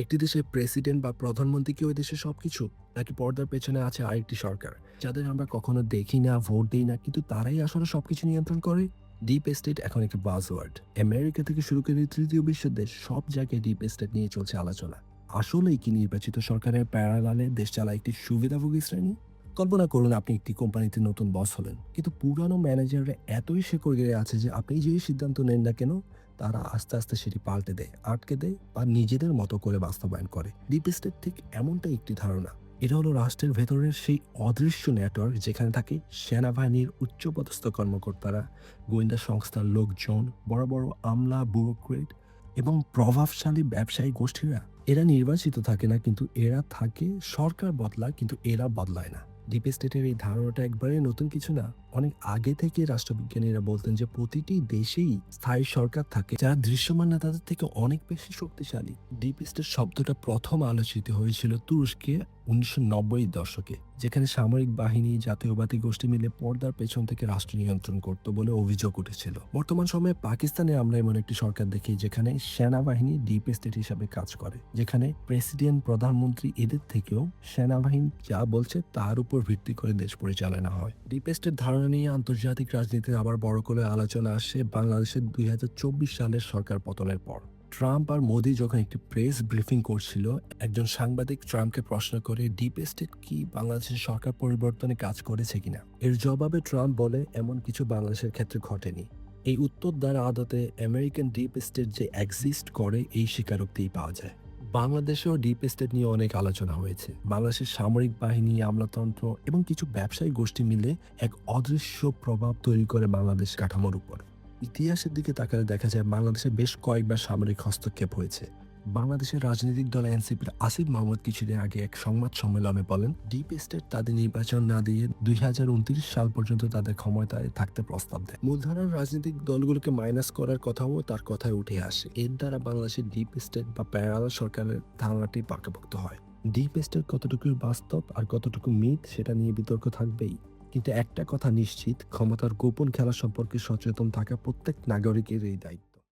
একটি দেশের প্রেসিডেন্ট বা প্রধানমন্ত্রী কি ওই দেশের সবকিছু, নাকি পর্দার পেছনে আছে আরেকটি সরকার যাদের আমরা কখনো দেখি না, ভোট দিই না, কিন্তু তারাই আসলে সবকিছু নিয়ন্ত্রণ করে? ডিপ স্টেট এখন একটি বাজওয়ার্ড। আমেরিকা থেকে শুরু করে তৃতীয় বিশ্বের দেশ, সব জায়গায় ডিপ স্টেট নিয়ে চলছে আলোচনা। আসলেই কি নির্বাচিত সরকারের প্যারালালে দেশ চালায় একটি সুবিধাভোগী শ্রেণী? কল্পনা করুন আপনি একটি কোম্পানিতে নতুন বস হলেন, কিন্তু পুরানো ম্যানেজাররা এতই শেকড় গেড়ে আছে যে আপনি যেই সিদ্ধান্ত নেন না কেন, তারা আস্তে আস্তে সেটি পাল্টে দেয়, আটকে দেয় বা নিজেদের মতো করে বাস্তবায়ন করে। ডিপ স্টেট ঠিক এমনটাই একটি ধারণা। এটা হলো রাষ্ট্রের ভেতরের সেই অদৃশ্য নেটওয়ার্ক যেখানে থাকে সেনাবাহিনীর উচ্চপদস্থ কর্মকর্তারা, গোয়েন্দা সংস্থার লোকজন, বড় বড় আমলা, ব্যুরোক্রেট এবং প্রভাবশালী ব্যবসায়ী গোষ্ঠীরা। এরা নির্বাচিত থাকে না, কিন্তু এরা থাকে। সরকার বদলায় কিন্তু এরা বদলায় না। ডিপ স্টেটের এই ধারণাটা একবারে নতুন কিছু না। অনেক আগে থেকে রাষ্ট্রবিজ্ঞানীরা বলতেন যে প্রতিটি দেশেই স্থায়ী সরকার থাকে যারা দৃশ্যমান না তাদের থেকে অনেক বেশি শক্তিশালী। ডিপ স্টেট শব্দটা প্রথম আলোচিত হয়েছিল তুরস্কে 1990 দশকে, যেখানে সামরিক বাহিনী, জাতীয়বাদী গোষ্ঠী মিলে পর্দার পেছন থেকে রাষ্ট্র নিয়ন্ত্রণ করত বলে অভিযোগ উঠেছিল। বর্তমান সময়ে পাকিস্তানে আমরা এমন একটি সরকার দেখি যেখানে সেনাবাহিনী ডিপ স্টেট হিসাবে কাজ করে, যেখানে প্রেসিডেন্ট, প্রধানমন্ত্রী এদের থেকেও সেনাবাহিনী যা বলছে তার উপর ভিত্তি করে দেশ পরিচালনা হয়। ডিপ স্টেট ধারণা নিয়ে আন্তর্জাতিক রাজনীতিতে আবার বড় করে আলোচনা আসে বাংলাদেশের 2024 সালের সরকার পতনের পর। ট্রাম্প আর মোদি যখন একটি প্রেস ব্রিফিং করছিল, একজন সাংবাদিক ট্রাম্পকে প্রশ্ন করে ডিপ স্টেট কি বাংলাদেশের সরকার পরিবর্তনে কাজ করেছে কিনা। এর জবাবে ট্রাম্প বলে এমন কিছু বাংলাদেশের ক্ষেত্রে ঘটেনি। এই উত্তর দ্বারা আদতে আমেরিকান ডিপ স্টেট যে এক্সিস্ট করে এই স্বীকারোক্তিই পাওয়া যায়। বাংলাদেশেও ডিপ স্টেট নিয়ে অনেক আলোচনা হয়েছে। বাংলাদেশের সামরিক বাহিনী, আমলাতন্ত্র এবং কিছু ব্যবসায়ী গোষ্ঠী মিলে এক অদৃশ্য প্রভাব তৈরি করে বাংলাদেশ কাঠামোর উপর। ইতিহাসের দিকে তাকালে দেখা যায় বাংলাদেশে বেশ কয়েকবার সামরিক হস্তক্ষেপ হয়েছে। বাংলাদেশের রাজনৈতিক দল এনসিপির আসিফ মাহমুদ কিছুদিন আগে এক সংবাদ সম্মেলনে বলেন ডিপ স্টেট তাদের নির্বাচন না দিয়ে 2029 সাল পর্যন্ত তাদের ক্ষমতায় থাকতে প্রস্তাব দেয়। মূলধারার রাজনৈতিক দলগুলোকে মাইনাস করার কথাও তার কথায় উঠে আসে। এর দ্বারা বাংলাদেশের ডিপ স্টেট বা প্যারালাল সরকারের ধারণাটি পাকাপোক্ত হয়। ডিপ স্টেট কতটুকু বাস্তব আর কতটুকু মিথ সেটা নিয়ে বিতর্ক থাকবেই, কিন্তু একটা কথা নিশ্চিত, ক্ষমতার গোপন খেলা সম্পর্কে সচেতন থাকা প্রত্যেক নাগরিকের এই দায়িত্ব।